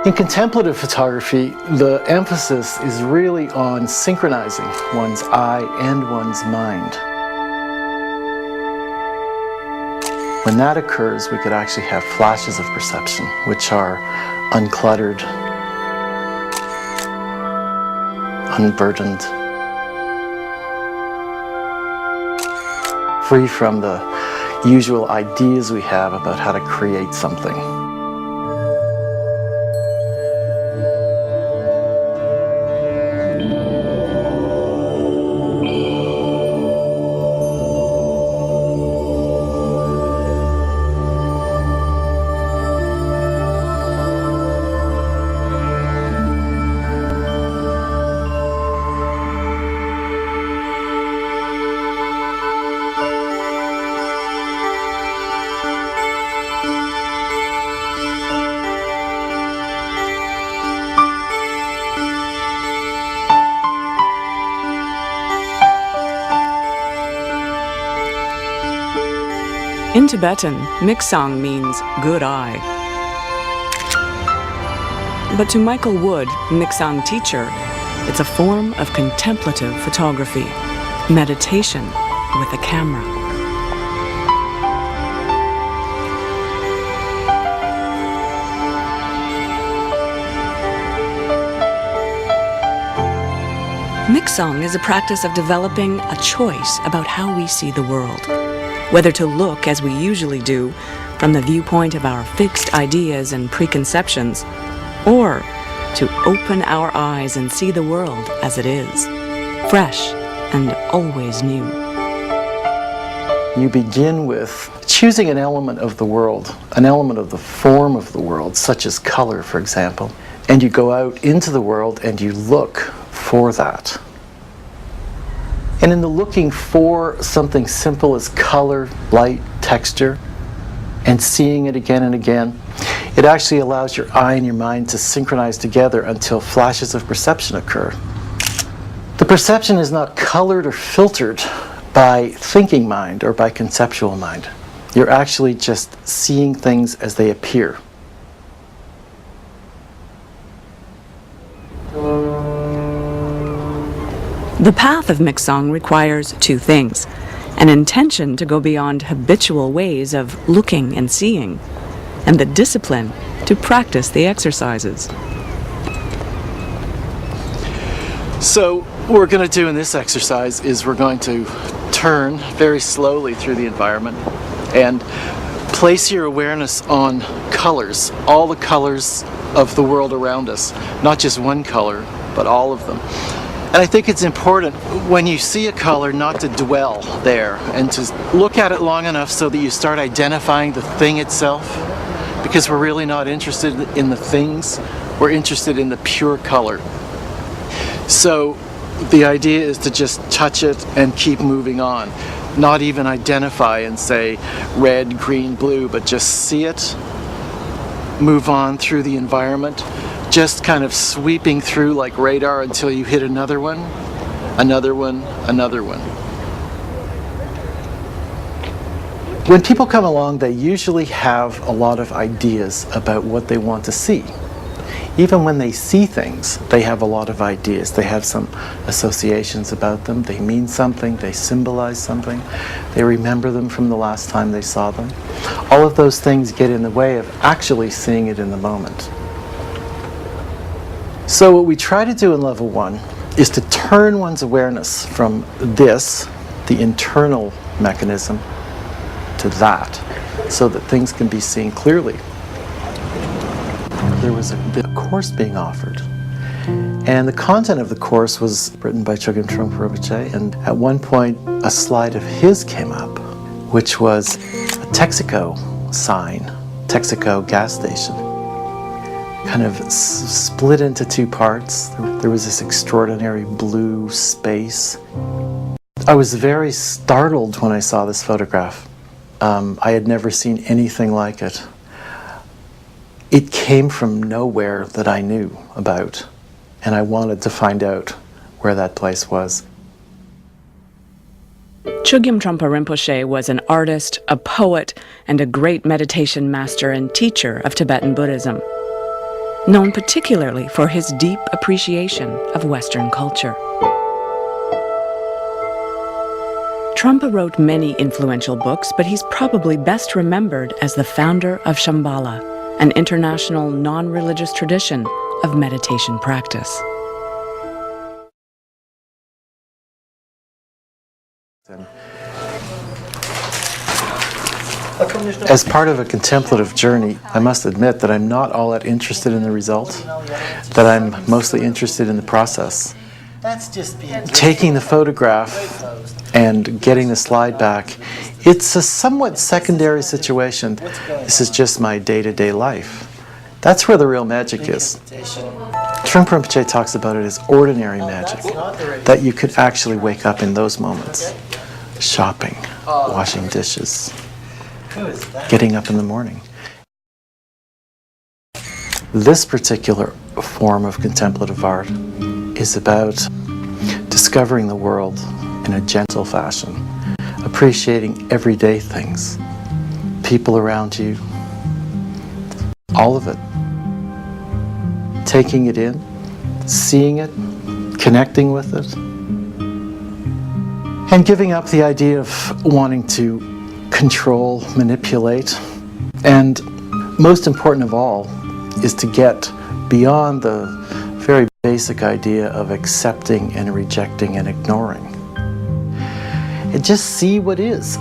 In contemplative photography, the emphasis is really on synchronizing one's eye and one's mind. When that occurs, we could actually have flashes of perception, which are uncluttered, unburdened, free from the usual ideas we have about how to create something. In Tibetan, Miksang means good eye. But to Michael Wood, Miksang teacher, it's a form of contemplative photography, meditation with a camera. Miksang is a practice of developing a choice about how we see the world. Whether to look, as we usually do, from the viewpoint of our fixed ideas and preconceptions, or to open our eyes and see the world as it is, fresh and always new. You begin with choosing an element of the world, an element of the form of the world, such as color, for example, and you go out into the world and you look for that. And in the looking for something simple as color, light, texture, and seeing it again and again, it actually allows your eye and your mind to synchronize together until flashes of perception occur. The perception is not colored or filtered by thinking mind or by conceptual mind. You're actually just seeing things as they appear. The path of Miksang requires two things: an intention to go beyond habitual ways of looking and seeing, and the discipline to practice the exercises. So what we're going to do in this exercise is we're going to turn very slowly through the environment and place your awareness on colors, all the colors of the world around us, not just one color, but all of them. And I think it's important when you see a color not to dwell there and to look at it long enough so that you start identifying the thing itself, because we're really not interested in the things, we're interested in the pure color. So the idea is to just touch it and keep moving on, not even identify and say red, green, blue, but just see it, move on through the environment, just kind of sweeping through like radar until you hit another one, another one, another one. When people come along, they usually have a lot of ideas about what they want to see. Even when they see things, they have a lot of ideas. They have some associations about them. They mean something. They symbolize something. They remember them from the last time they saw them. All of those things get in the way of actually seeing it in the moment. So what we try to do in level 1 is to turn one's awareness from this, the internal mechanism, to that, so that things can be seen clearly. There was a course being offered, and the content of the course was written by Chogyam Trungpa Rinpoche, and at one point a slide of his came up, which was a Texaco sign, Texaco gas station, kind of split into two parts. There was this extraordinary blue space. I was very startled when I saw this photograph. I had never seen anything like it. It came from nowhere that I knew about, and I wanted to find out where that place was. Chogyam Trungpa Rinpoche was an artist, a poet, and a great meditation master and teacher of Tibetan Buddhism. known particularly for his deep appreciation of Western culture. Trungpa wrote many influential books, but he's probably best remembered as the founder of Shambhala, an international non-religious tradition of meditation practice. As part of a contemplative journey, I must admit that I'm not all that interested in the result, that I'm mostly interested in the process. Taking the photograph and getting the slide back, it's a somewhat secondary situation. This is just my day-to-day life. That's where the real magic is. Trungpa Rinpoche talks about it as ordinary magic, that you could actually wake up in those moments. Shopping, washing dishes, getting up in the morning. This particular form of contemplative art is about discovering the world in a gentle fashion, appreciating everyday things, people around you, all of it. Taking it in, seeing it, connecting with it, and giving up the idea of wanting to control, manipulate, and most important of all is to get beyond the very basic idea of accepting and rejecting and ignoring. And just see what is.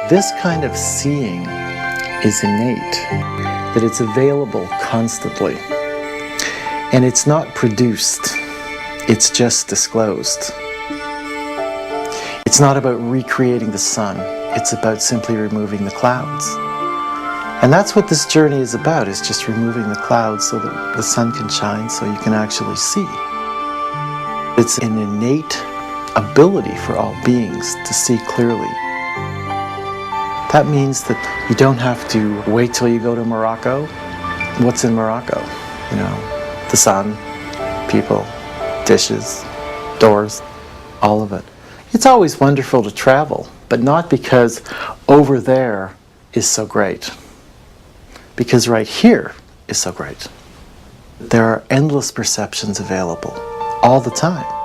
This kind of seeing is innate, that it's available constantly. And it's not produced, it's just disclosed. It's not about recreating the sun, it's about simply removing the clouds. And that's what this journey is about, is just removing the clouds so that the sun can shine, so you can actually see. It's an innate ability for all beings to see clearly. That means that you don't have to wait till you go to Morocco. What's in Morocco? You know, the sun, people, dishes, doors, all of it. It's always wonderful to travel, but not because over there is so great. Because right here is so great. There are endless perceptions available all the time.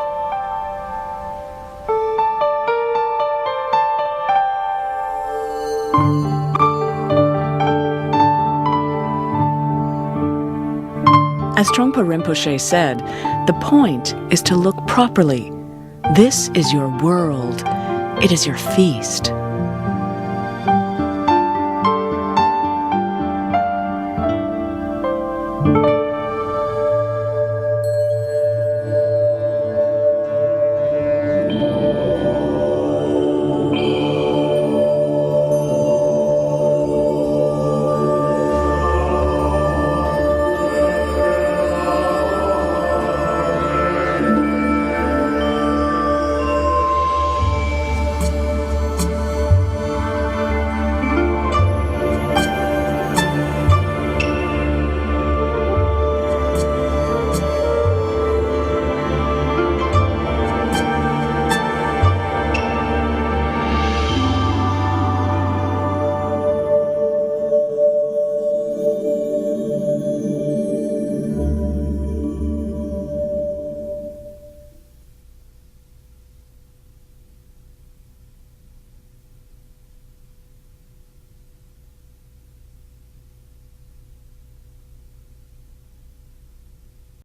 As Trungpa Rinpoche said, the point is to look properly. This is your world. It is your feast.